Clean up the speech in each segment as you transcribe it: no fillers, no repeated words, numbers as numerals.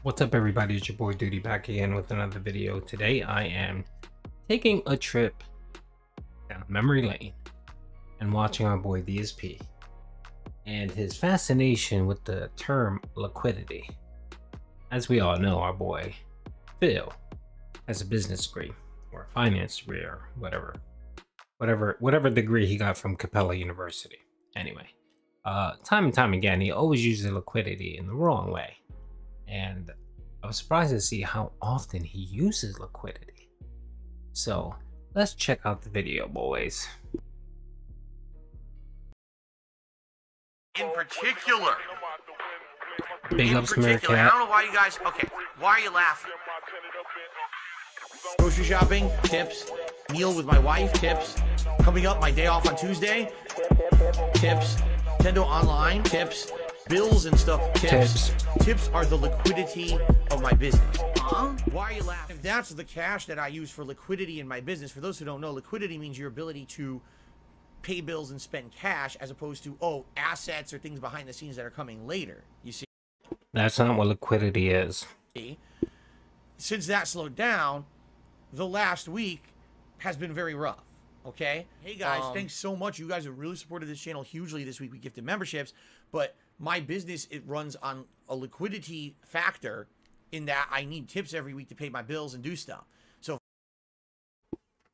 What's up, everybody? It's your boy Duty back again with another video. Today I am taking a trip down memory lane and watching our boy DSP and his fascination with the term liquidity. As we all know, our boy Phil has a business degree or a finance degree or whatever degree he got from Capella University. Anyway, time and time again, he always uses liquidity in the wrong way. And I was surprised to see how often he uses liquidity. So let's check out the video, boys. In particular, Big ups, Meerkat. I don't know why you guys. Okay, why are you laughing? Grocery shopping, tips. Meal with my wife, tips. Coming up, my day off on Tuesday, tips. Nintendo Online, tips. Bills and stuff, tips. Tips are the liquidity of my business. Why are you laughing? If that's the cash that I use for liquidity in my business, for those who don't know, liquidity means your ability to pay bills and spend cash, as opposed to, assets or things behind the scenes that are coming later. You see? That's not what liquidity is. Since that slowed down, the last week has been very rough. Okay? Hey guys, thanks so much. You guys have really supported this channel hugely this week. We gifted memberships, but my business, it runs on a liquidity factor in that I need tips every week to pay my bills and do stuff. So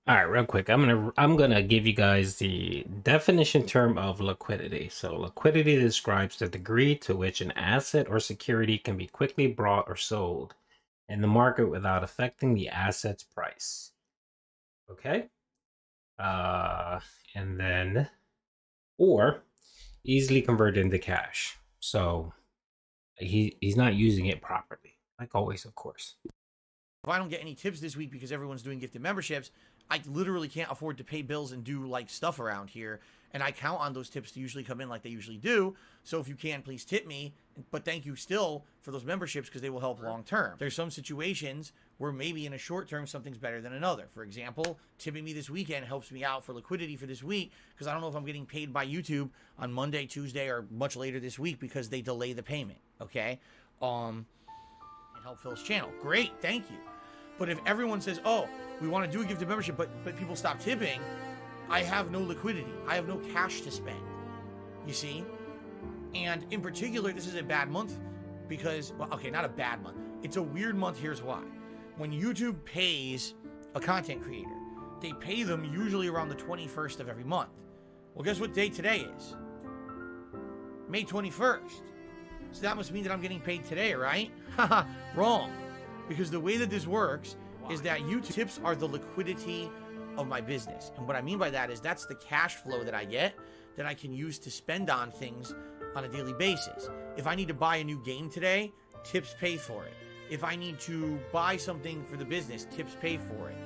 all right, real quick, I'm gonna give you guys the definition term of liquidity. So liquidity describes the degree to which an asset or security can be quickly bought or sold in the market without affecting the asset's price. Okay? And then, or easily converted into cash. So he's not using it properly, like always, of course. If I don't get any tips this week because everyone's doing gifted memberships, I literally can't afford to pay bills and do like stuff around here, and I count on those tips to usually come in like they usually do. So if you can, please tip me, but thank you still for those memberships because they will help long term. There's some situations where maybe in a short term something's better than another. For example, tipping me this weekend helps me out for liquidity for this week because I don't know if I'm getting paid by YouTube on Monday, Tuesday, or much later this week because they delay the payment. Okay, and help Phil's channel. Great, thank you. But if everyone says, oh, we want to do a gifted membership, but people stop tipping, I have no liquidity. I have no cash to spend. You see? And in particular, this is a bad month because, well, okay, not a bad month. It's a weird month. Here's why. When YouTube pays a content creator, they pay them usually around the 21st of every month. Well, guess what day today is? May 21st. So that must mean that I'm getting paid today, right? Haha, wrong. Because the way that this works is that YouTube tips are the liquidity of my business. And what I mean by that is that's the cash flow that I get that I can use to spend on things on a daily basis. If I need to buy a new game today, tips pay for it. If I need to buy something for the business, tips pay for it.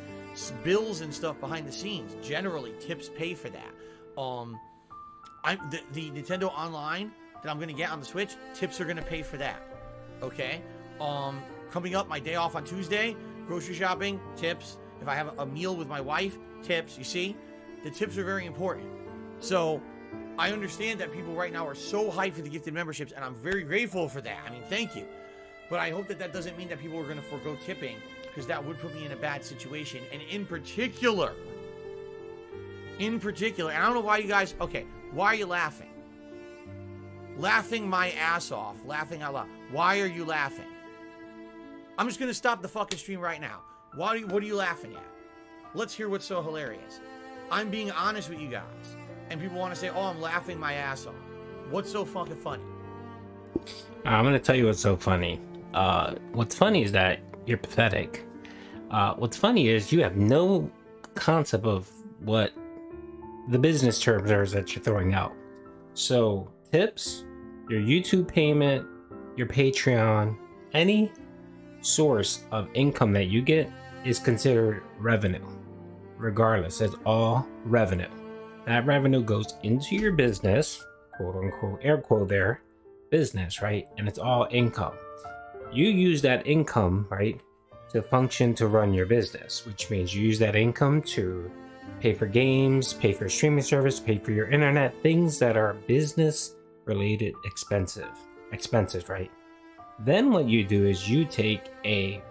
Bills and stuff behind the scenes, generally tips pay for that. The Nintendo Online that I'm going to get on the Switch, tips are going to pay for that. Okay? Coming up, my day off on Tuesday, grocery shopping, tips. If I have a meal with my wife, tips. You see? The tips are very important. So I understand that people right now are so hyped for the gifted memberships, and I'm very grateful for that. I mean, thank you. But I hope that that doesn't mean that people are going to forego tipping, because that would put me in a bad situation. And in particular, and I don't know why you guys, okay, why are you laughing? Laughing my ass off, laughing out loud. Why are you laughing? I'm just going to stop the fucking stream right now. What are you laughing at? Let's hear what's so hilarious. I'm being honest with you guys. And people want to say, oh, I'm laughing my ass off. What's so fucking funny? I'm going to tell you what's so funny. What's funny is that you're pathetic. What's funny is you have no concept of what the business terms are that you're throwing out. So tips, your YouTube payment, your Patreon, any source of income that you get is considered revenue. Regardless, it's all revenue. That revenue goes into your business, quote unquote, air quote there, business, right? And it's all income. You use that income, right, to function to run your business, which means you use that income to pay for games, pay for streaming service, pay for your internet, things that are business related expenses, right? Then what you do is you take a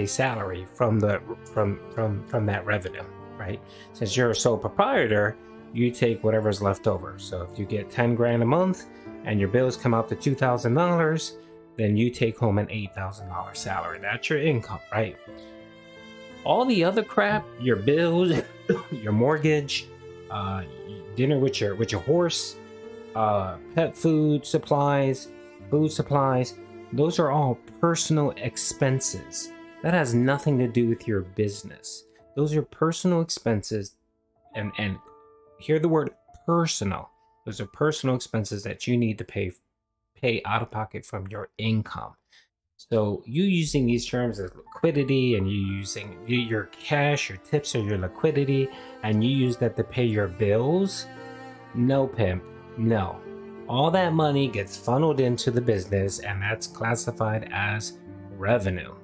salary from that revenue, right? Since you're a sole proprietor, you take whatever's left over. So if you get 10 grand a month and your bills come out to $2,000, then you take home an $8,000 salary. That's your income, right? All the other crap, your bills, your mortgage, dinner with your horse, pet food supplies, those are all personal expenses. That has nothing to do with your business. Those are personal expenses, and hear the word personal. Those are personal expenses that you need to pay out of pocket from your income. So you using these terms as liquidity, and you using your cash, your tips, or your liquidity, and you use that to pay your bills. No, pimp, no. All that money gets funneled into the business, and that's classified as revenue.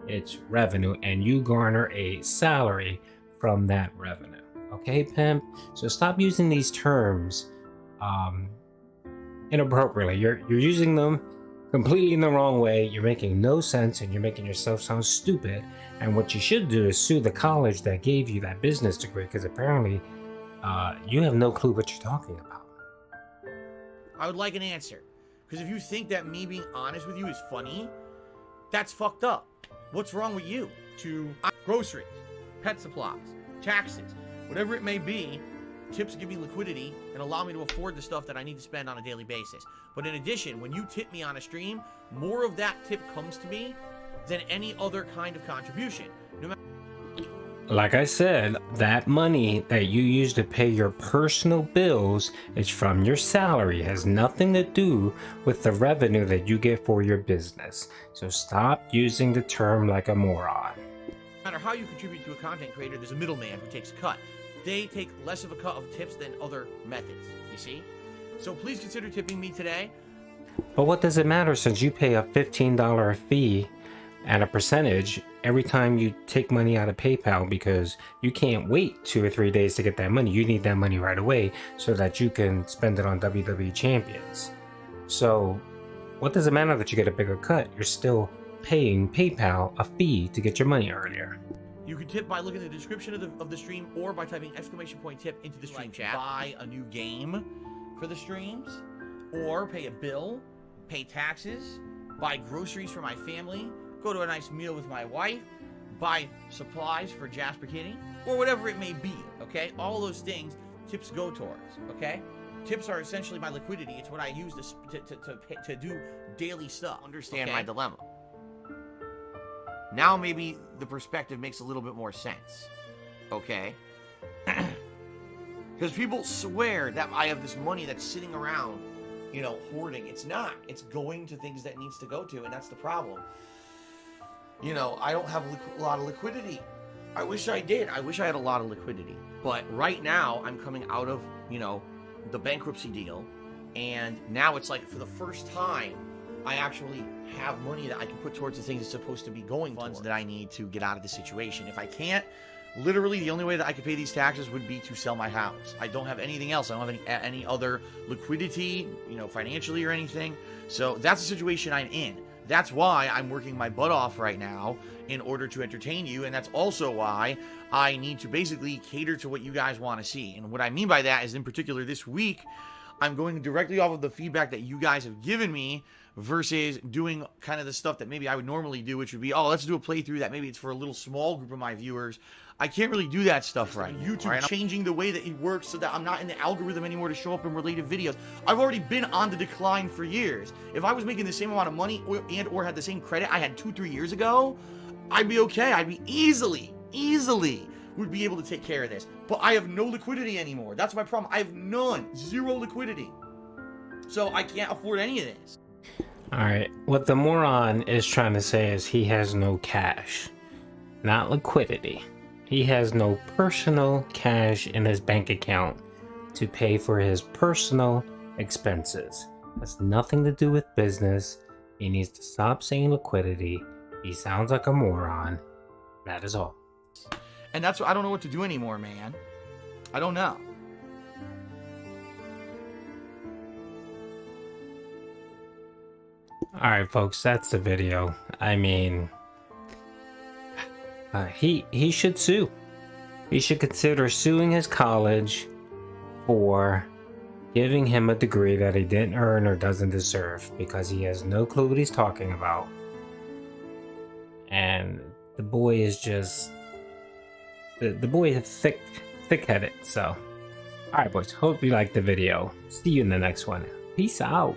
It's revenue, and you garner a salary from that revenue. Okay, pimp? So stop using these terms inappropriately. You're using them completely in the wrong way. You're making no sense, and you're making yourself sound stupid. And what you should do is sue the college that gave you that business degree, because apparently you have no clue what you're talking about. I would like an answer. Because if you think that me being honest with you is funny, that's fucked up. What's wrong with you? To groceries, pet supplies, taxes, whatever it may be, tips give me liquidity and allow me to afford the stuff that I need to spend on a daily basis. But in addition, when you tip me on a stream, more of that tip comes to me than any other kind of contribution. No matter. Like I said, that money that you use to pay your personal bills is from your salary. It has nothing to do with the revenue that you get for your business. So stop using the term like a moron. No matter how you contribute to a content creator, there's a middleman who takes a cut. They take less of a cut of tips than other methods, you see? So please consider tipping me today. But what does it matter, since you pay a $15 fee and a percentage every time you take money out of PayPal, because you can't wait 2 or 3 days to get that money. You need that money right away so that you can spend it on WWE champions. So what does it matter that you get a bigger cut? You're still paying PayPal a fee to get your money earlier. You can tip by looking at the description of the stream, or by typing !tip into the stream chat. Buy a new game for the streams, or pay a bill, pay taxes, buy groceries for my family, go to a nice meal with my wife, buy supplies for Jasper Kinney, or whatever it may be, okay? All those things, tips go towards, okay? Tips are essentially my liquidity. It's what I use to do daily stuff. Understand my dilemma. Now maybe the perspective makes a little bit more sense, okay? Because people swear that I have this money that's sitting around, you know, hoarding. It's not. It's going to things that it needs to go to, and that's the problem. You know, I don't have a lot of liquidity. I wish I did. I wish I had a lot of liquidity. But right now, I'm coming out of, you know, the bankruptcy deal, and now it's like, for the first time, I actually have money that I can put towards the things it's supposed to be going towards, that I need to get out of the situation. If I can't, literally the only way that I could pay these taxes would be to sell my house. I don't have anything else. I don't have any other liquidity, you know, financially or anything. So that's the situation I'm in. That's why I'm working my butt off right now in order to entertain you, and that's also why I need to basically cater to what you guys want to see. And what I mean by that is, in particular this week, I'm going directly off of the feedback that you guys have given me, versus doing kind of the stuff that maybe I would normally do, which would be, oh, let's do a playthrough that maybe it's for a little small group of my viewers. I can't really do that stuff right now. YouTube right? Changing the way that it works so that I'm not in the algorithm anymore to show up in related videos. I've already been on the decline for years. If I was making the same amount of money or had the same credit I had 2-3 years ago, I'd be okay. I'd be easily would be able to take care of this. But I have no liquidity anymore. That's my problem. I have none. Zero liquidity. So I can't afford any of this. Alright, what the moron is trying to say is he has no cash, not liquidity. He has no personal cash in his bank account to pay for his personal expenses. Has nothing to do with business. He needs to stop saying liquidity. He sounds like a moron. That is all. And that's what I don't know what to do anymore, man. I don't know. Alright folks, that's the video. I mean, he should sue. He should consider suing his college for giving him a degree that he didn't earn or doesn't deserve, because he has no clue what he's talking about. And the boy is just the boy is thick-headed. So alright boys, hope you liked the video. See you in the next one. Peace out.